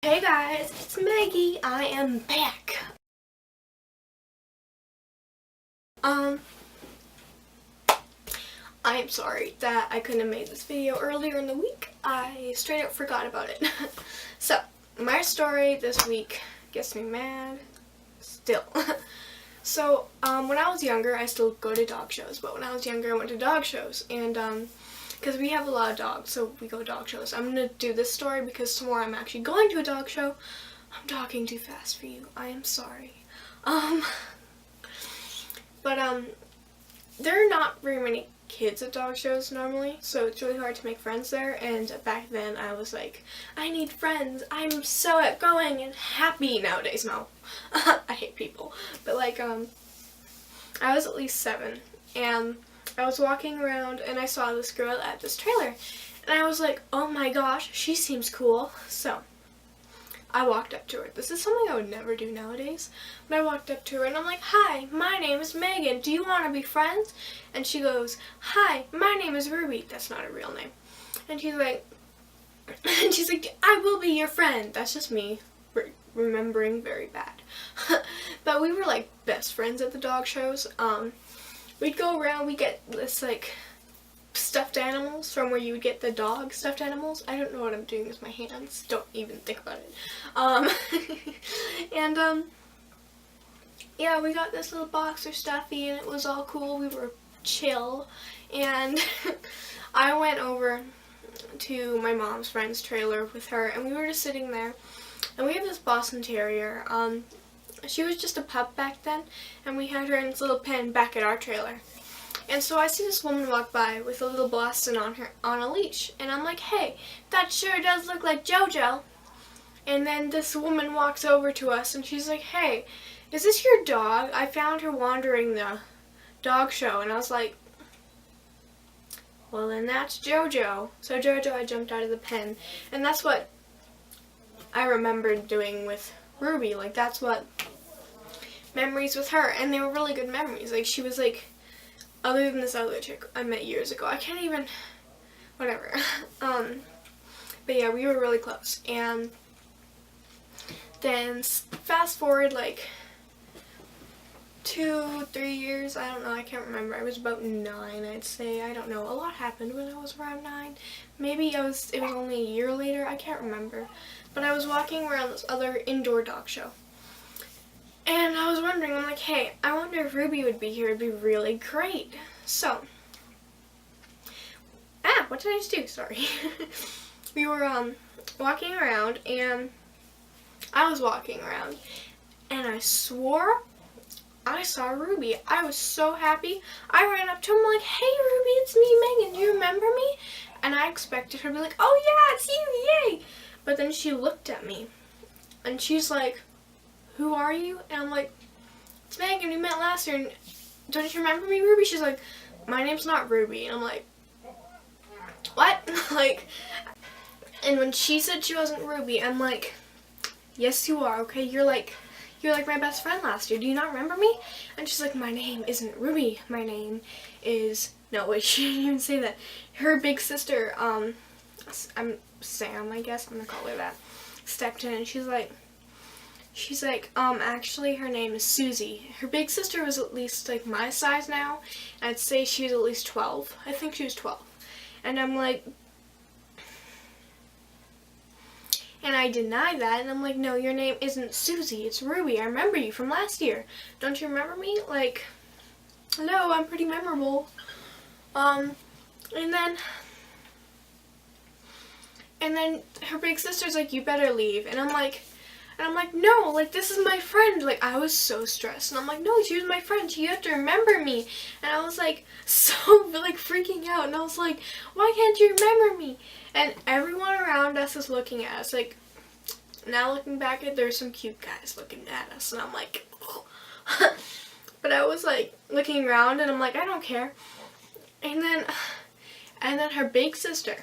Hey guys, it's Maggie. I am back. I am sorry that I couldn't have made this video earlier in the week. I straight up forgot about it. So, my story this week gets me mad still. So, when I was younger, I still go to dog shows, but when I was younger, I went to dog shows, and, because we have a lot of dogs, so we go to dog shows. I'm going to do this story because tomorrow I'm actually going to a dog show. I'm talking too fast for you. I am sorry. But there are not very many kids at dog shows normally, so it's really hard to make friends there, and back then I was like, I need friends. I'm so outgoing and happy. Nowadays, no. I hate people. But like, I was at least 7, and I was walking around and I saw this girl at this trailer, and I was like, oh my gosh, she seems cool. So I walked up to her. This is something I would never do nowadays, but I walked up to her and I'm like, hi, my name is Megan. Do you want to be friends? And she goes, hi, my name is Ruby. That's not a real name. And she's like, I will be your friend. That's just me remembering very bad. But we were like best friends at the dog shows. We'd go around, we get this like stuffed animals from where you would get the dog stuffed animals. I don't know what I'm doing with my hands. Don't even think about it. And yeah, we got this little boxer stuffy and it was all cool. We were chill. And I went over to my mom's friend's trailer with her and we were just sitting there. And we have this Boston Terrier. She was just a pup back then, and we had her in this little pen back at our trailer. And so I see this woman walk by with a little Boston on a leash, and I'm like, hey, that sure does look like JoJo. And then this woman walks over to us, and she's like, hey, is this your dog? I found her wandering the dog show. And I was like, well, then that's JoJo. So JoJo, I jumped out of the pen, and that's what I remembered doing with Ruby. Like, that's what memories with her, and they were really good memories. Like, she was like, other than this other chick I met years ago, I can't even, whatever. But yeah, we were really close. And then fast forward like 2-3 years, I don't know, I can't remember. I was about 9, I'd say. I don't know. A lot happened when I was around 9. Maybe it was only a year later. I can't remember. But I was walking around this other indoor dog show. And I was wondering, I'm like, hey, I wonder if Ruby would be here. It'd be really great. So, what did I just do? Sorry. We were walking around, and I was walking around, and I swore I saw Ruby. I was so happy. I ran up to him like, hey Ruby, it's me, Megan. Do you remember me? And I expected her to be like, oh yeah, it's you, yay. But then she looked at me, and she's like, who are you? And I'm like, it's Megan, we met last year, and don't you remember me, Ruby? She's like, my name's not Ruby. And I'm like, what? Like, and when she said she wasn't Ruby, I'm like, yes you are, okay? You're like my best friend last year. Do you not remember me? And she's like, my name isn't Ruby. My name is, no wait, she didn't even say that. Her big sister, I'm Sam, I guess, I'm gonna call her that, stepped in, and she's like, actually her name is Susie. Her big sister was at least like my size now. I'd say she was at least 12. I think she was 12. And I'm like, and I deny that, and I'm like, no, your name isn't Susie, it's Ruby. I remember you from last year. Don't you remember me? Like, hello, I'm pretty memorable. And then her big sister's like, you better leave. And I'm like, no, like, this is my friend. Like, I was so stressed. And I'm like, no, she was my friend. You have to remember me. And I was like, so, like, freaking out. And I was like, why can't you remember me? And everyone around us is looking at us. Like, now looking back at it, there's some cute guys looking at us. And I'm like, oh. But I was, like, looking around, and I'm like, I don't care. And then her big sister,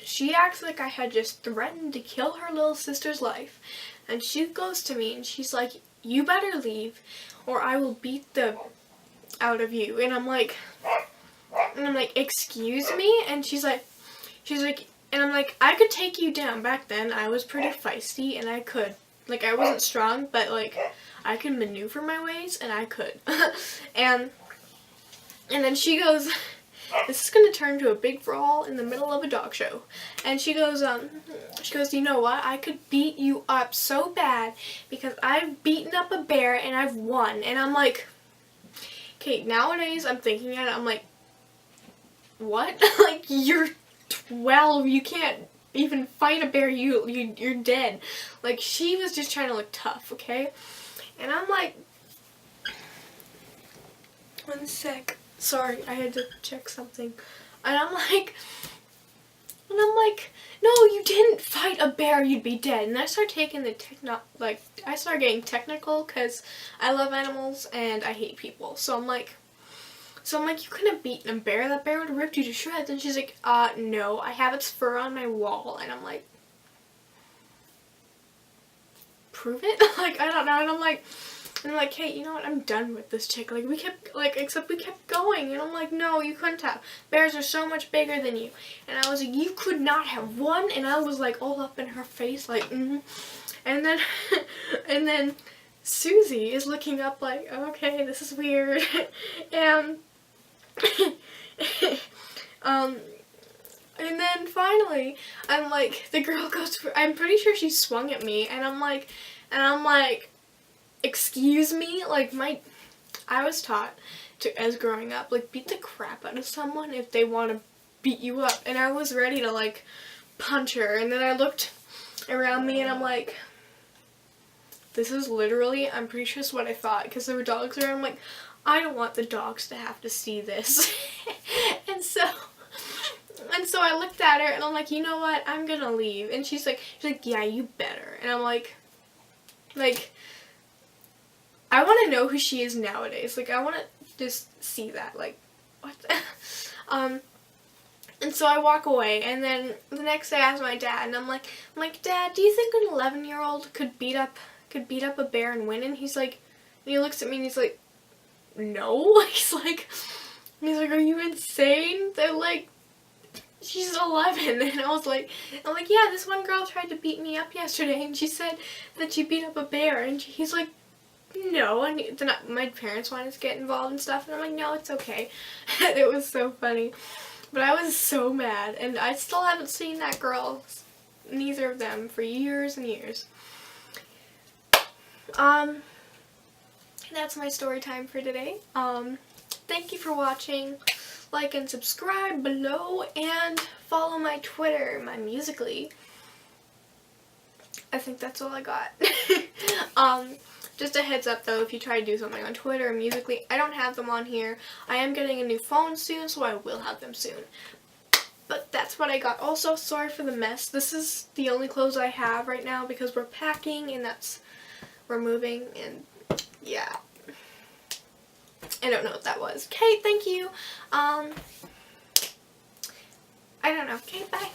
she acts like I had just threatened to kill her little sister's life. And she goes to me and she's like, you better leave or I will beat the out of you. And I'm like, excuse me? And she's like, And I'm like, I could take you down. Back then, I was pretty feisty, and I could. Like, I wasn't strong, but, like, I could maneuver my ways, and I could. and then she goes, this is going to turn to a big brawl in the middle of a dog show. And she goes, you know what? I could beat you up so bad because I've beaten up a bear and I've won. And I'm like, okay, nowadays I'm thinking at it, I'm like, what? Like, you're 12, you can't even fight a bear, you're dead. Like, she was just trying to look tough, okay? And I'm like, one sec. Sorry, I had to check something. And I'm like, no, you didn't fight a bear, you'd be dead. And I started taking the I started getting technical because I love animals and I hate people. So I'm like, you couldn't have beaten a bear. That bear would have ripped you to shreds. And she's like, no, I have its fur on my wall. And I'm like, prove it? Like, I don't know. And I'm like, hey, you know what? I'm done with this chick. Like, we kept going. And I'm like, no, you couldn't have. Bears are so much bigger than you. And I was like, you could not have won. And I was like, all up in her face, like, And then Susie is looking up like, okay, this is weird. And and then finally, I'm like, the girl goes, I'm pretty sure she swung at me, and I'm like, excuse me? Like, I was taught to, as growing up, like, beat the crap out of someone if they want to beat you up, and I was ready to, like, punch her, and then I looked around me, and I'm like, this is literally, I'm pretty sure it's what I thought, because there were dogs around. I'm like, I don't want the dogs to have to see this. and so I looked at her and I'm like, you know what? I'm gonna leave. And she's like, yeah, you better. And I'm like, I want to know who she is nowadays. Like, I want to just see that. Like, what? And so I walk away, and then the next day I ask my dad, and I'm like, Dad, do you think an 11-year-old could beat up a bear and win? And he's like, and he looks at me and he's like, no. He's like, are you insane? They're like, she's 11. And I'm like, yeah, this one girl tried to beat me up yesterday, and she said that she beat up a bear, and he's like, no. And then my parents wanted to get involved and stuff, and I'm like, no, it's okay. It was so funny. But I was so mad, and I still haven't seen that girl, neither of them, for years and years. That's my story time for today. Thank you for watching. Like and subscribe below, and follow my Twitter, my Musical.ly. I think that's all I got. Just a heads up though, if you try to do something on Twitter or Musical.ly, I don't have them on here. I am getting a new phone soon, so I will have them soon. But that's what I got. Also, sorry for the mess. This is the only clothes I have right now because we're packing and we're moving, and yeah. I don't know what that was. Okay, thank you. I don't know. Okay, bye.